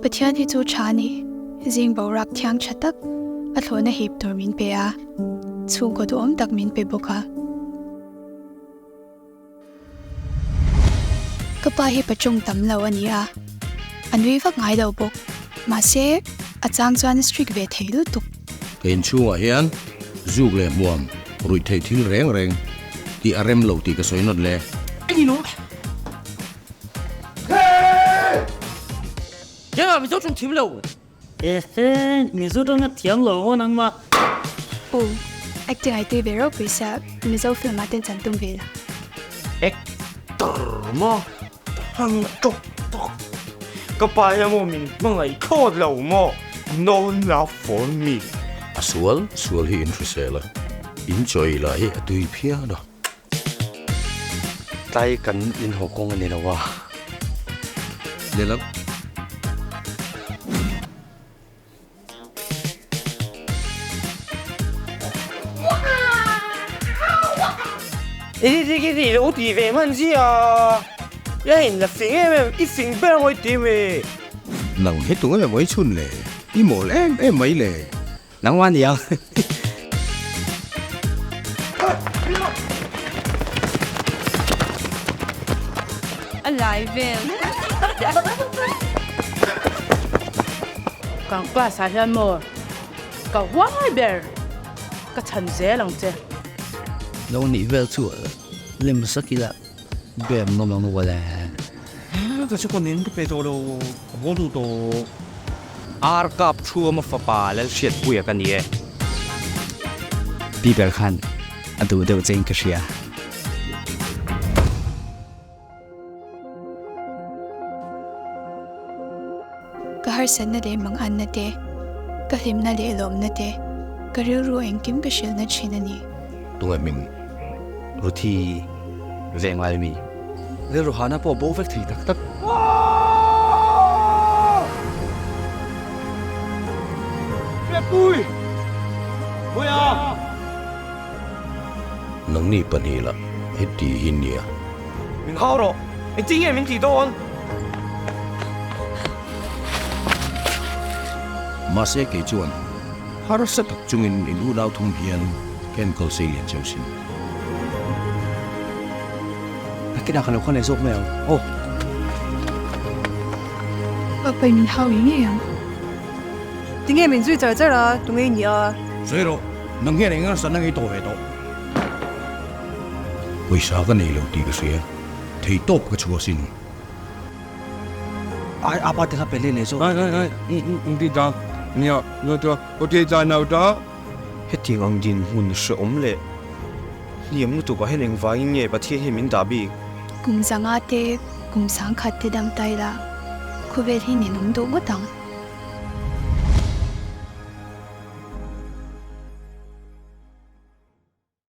Pathian hi chu thani jing borak thiang thatak a thlona hip tur min pe a chung ko du om tak min pe boka kapa hi pachung tam lo ani a anui vak ngai lo bok ma se achang chuan strict ve theilu tuk Kein chunga hian zuk le muam rui thei thil reng reng ti arem lo ti ka soinot le anh nó giờ mình giúp trong thím lầu mình giúp trong thím lầu năng mà acting ai tu ve ro pisa mi zo film aten chan tum ve la mà hăng chọc tóc cái bài em mình mang lại khó lâu mà no enough for me sual hi interest la enjoy la hi atui phia do tay cần in hồ công anh nào à le la cái gì đâu thì về man gì à ya hình là phình em ít phình bên ngoài tìm về nang hết tung em mới chun le i mol em mấy le năng quan gì không alive càng qua xa hian mò cả quái bear cái chân dễ lòng chứ đâu nỉ về chỗ lên sắc kia bèm nó mang nó về cái chỗ con nín cái bê đồ vô đủ đồ ar kap chua ma fa pa lel shet puya kan ye Bieber khan adu do jeng ka sia ka Harsatna de mang an na te ka himna le lom na te ka ru ru engkim ka shil na china ni tung mình ruthi ve ngai mi le ro hana po bo vek thi tak tak ui à nang ni pani la hết ti hin nia mình hao rồi anh chính em mình chỉ đâu ma se ke chuan Harsat chungin in u dau thum hian ken kol se lian chausin cái nào khăn này rốt mèo ô pai min hau yi yang tiếng nghe mình duy trời chứ là tụi nghe nhiều zero nang hian enga san nang i to ve to poisa ka nei lo ti ka sia thei top ka chua sin ai apa te ka pele le so ai đi ra nè nó cho có thể ra nào đó hết tiếng anh din hun sợ lệ liam nó tụ có hết những vài nghe bà thiên hiện mình đã bị kum zanga te kum sang khat te dam tai la khuvel hi ni num do go tang